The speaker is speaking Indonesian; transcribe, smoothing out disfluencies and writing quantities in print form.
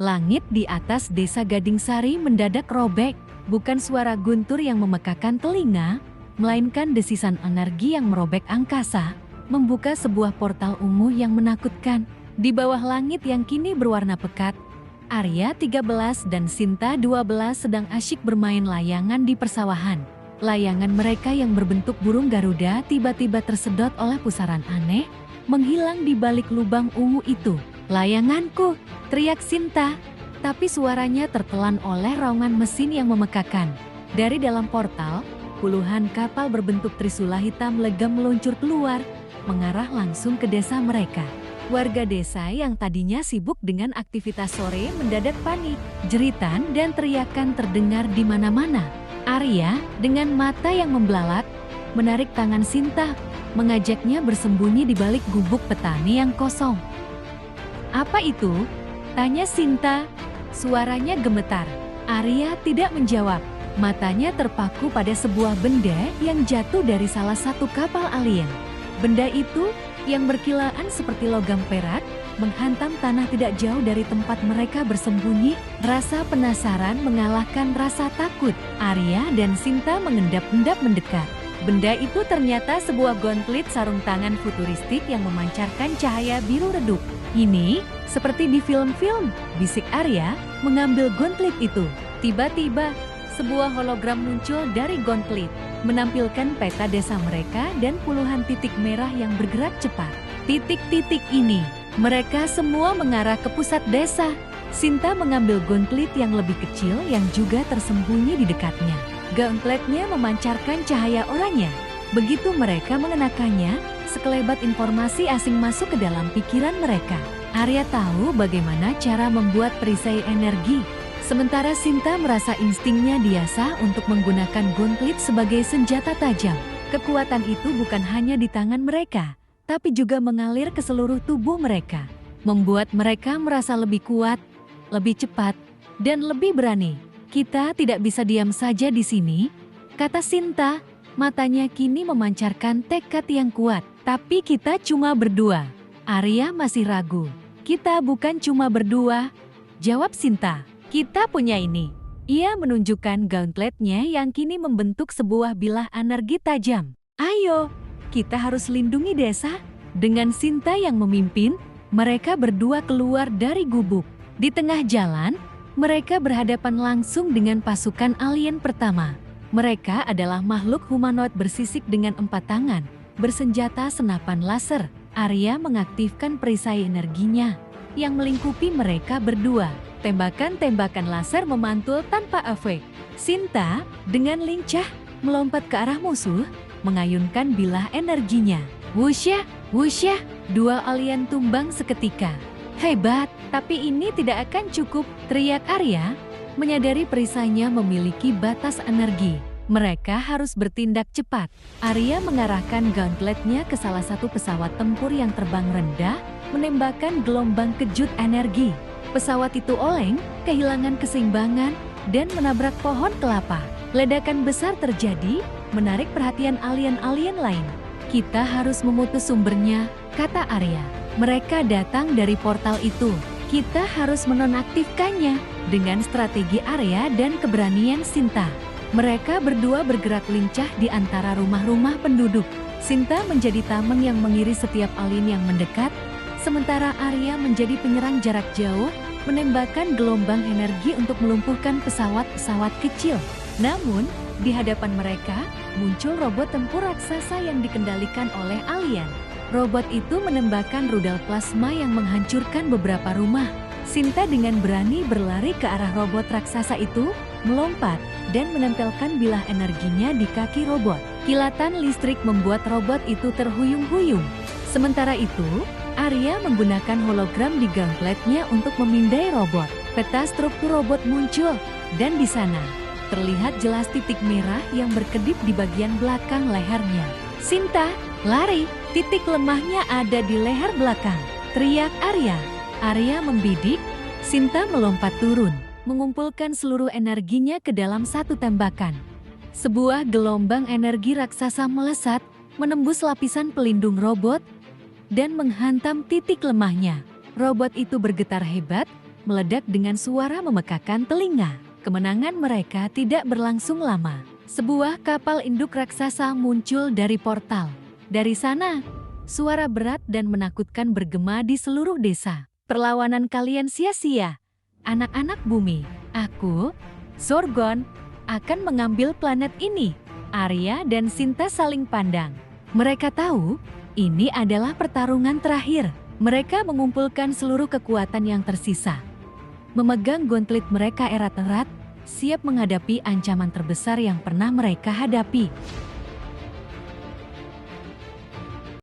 Langit di atas desa Gading Sari mendadak robek. Bukan suara guntur yang memekakan telinga, melainkan desisan energi yang merobek angkasa, membuka sebuah portal ungu yang menakutkan. Di bawah langit yang kini berwarna pekat, Arya 13 dan Sinta 12 sedang asyik bermain layangan di persawahan. Layangan mereka yang berbentuk burung Garuda tiba-tiba tersedot oleh pusaran aneh, menghilang di balik lubang ungu itu. "Layanganku!" teriak Sinta, tapi suaranya tertelan oleh raungan mesin yang memekakan. Dari dalam portal, puluhan kapal berbentuk trisula hitam legam meluncur keluar, mengarah langsung ke desa mereka. Warga desa yang tadinya sibuk dengan aktivitas sore mendadak panik. Jeritan dan teriakan terdengar di mana-mana. Arya, dengan mata yang membelalak, menarik tangan Sinta, mengajaknya bersembunyi di balik gubuk petani yang kosong. "Apa itu?" tanya Sinta. Suaranya gemetar. Arya tidak menjawab. Matanya terpaku pada sebuah benda yang jatuh dari salah satu kapal alien. Benda itu, yang berkilaan seperti logam perak, menghantam tanah tidak jauh dari tempat mereka bersembunyi. Rasa penasaran mengalahkan rasa takut. Arya dan Sinta mengendap-endap mendekat. Benda itu ternyata sebuah gauntlet sarung tangan futuristik yang memancarkan cahaya biru redup. "Ini seperti di film-film," bisik Arya, mengambil gauntlet itu. Tiba-tiba, sebuah hologram muncul dari gauntlet, menampilkan peta desa mereka dan puluhan titik merah yang bergerak cepat. Titik-titik ini, mereka semua mengarah ke pusat desa. Sinta mengambil gauntlet yang lebih kecil yang juga tersembunyi di dekatnya. Gauntletnya memancarkan cahaya oranye. Begitu mereka mengenakannya, sekelebat informasi asing masuk ke dalam pikiran mereka. Arya tahu bagaimana cara membuat perisai energi, sementara Sinta merasa instingnya diasah untuk menggunakan gauntlet sebagai senjata tajam. Kekuatan itu bukan hanya di tangan mereka, tapi juga mengalir ke seluruh tubuh mereka, membuat mereka merasa lebih kuat, lebih cepat, dan lebih berani. "Kita tidak bisa diam saja di sini," kata Sinta. Matanya kini memancarkan tekad yang kuat. "Tapi kita cuma berdua." Arya masih ragu. "Kita bukan cuma berdua," jawab Sinta. "Kita punya ini." Ia menunjukkan gauntletnya yang kini membentuk sebuah bilah energi tajam. "Ayo, kita harus lindungi desa." Dengan Sinta yang memimpin, mereka berdua keluar dari gubuk. Di tengah jalan, mereka berhadapan langsung dengan pasukan alien pertama. Mereka adalah makhluk humanoid bersisik dengan 4 tangan, bersenjata senapan laser. Arya mengaktifkan perisai energinya yang melingkupi mereka berdua. Tembakan-tembakan laser memantul tanpa efek. Sinta, dengan lincah, melompat ke arah musuh, mengayunkan bilah energinya. Wusyah, wusyah, dua alien tumbang seketika. "Hebat, tapi ini tidak akan cukup," teriak Arya, menyadari perisainya memiliki batas energi. Mereka harus bertindak cepat. Arya mengarahkan gauntletnya ke salah satu pesawat tempur yang terbang rendah, menembakkan gelombang kejut energi. Pesawat itu oleng, kehilangan keseimbangan, dan menabrak pohon kelapa. Ledakan besar terjadi, menarik perhatian alien-alien lain. "Kita harus memutus sumbernya," kata Arya. "Mereka datang dari portal itu. Kita harus menonaktifkannya." Dengan strategi Arya dan keberanian Sinta, mereka berdua bergerak lincah di antara rumah-rumah penduduk. Sinta menjadi tameng yang mengiris setiap alien yang mendekat, sementara Arya menjadi penyerang jarak jauh, menembakkan gelombang energi untuk melumpuhkan pesawat-pesawat kecil. Namun, di hadapan mereka, muncul robot tempur raksasa yang dikendalikan oleh alien. Robot itu menembakkan rudal plasma yang menghancurkan beberapa rumah. Sinta dengan berani berlari ke arah robot raksasa itu, melompat, dan menempelkan bilah energinya di kaki robot. Kilatan listrik membuat robot itu terhuyung-huyung. Sementara itu, Arya menggunakan hologram di gauntletnya untuk memindai robot. Peta struktur robot muncul, dan di sana terlihat jelas titik merah yang berkedip di bagian belakang lehernya. "Sinta, lari! Titik lemahnya ada di leher belakang," teriak Arya. Arya membidik, Sinta melompat turun, mengumpulkan seluruh energinya ke dalam satu tembakan. Sebuah gelombang energi raksasa melesat, menembus lapisan pelindung robot, dan menghantam titik lemahnya. Robot itu bergetar hebat, meledak dengan suara memekakan telinga. Kemenangan mereka tidak berlangsung lama. Sebuah kapal induk raksasa muncul dari portal. Dari sana, suara berat dan menakutkan bergema di seluruh desa. Perlawanan kalian sia-sia, anak-anak bumi. Aku, Zorgon, akan mengambil planet ini. Arya dan Sinta saling pandang. Mereka tahu, ini adalah pertarungan terakhir. Mereka mengumpulkan seluruh kekuatan yang tersisa. Memegang gauntlet mereka erat-erat, siap menghadapi ancaman terbesar yang pernah mereka hadapi.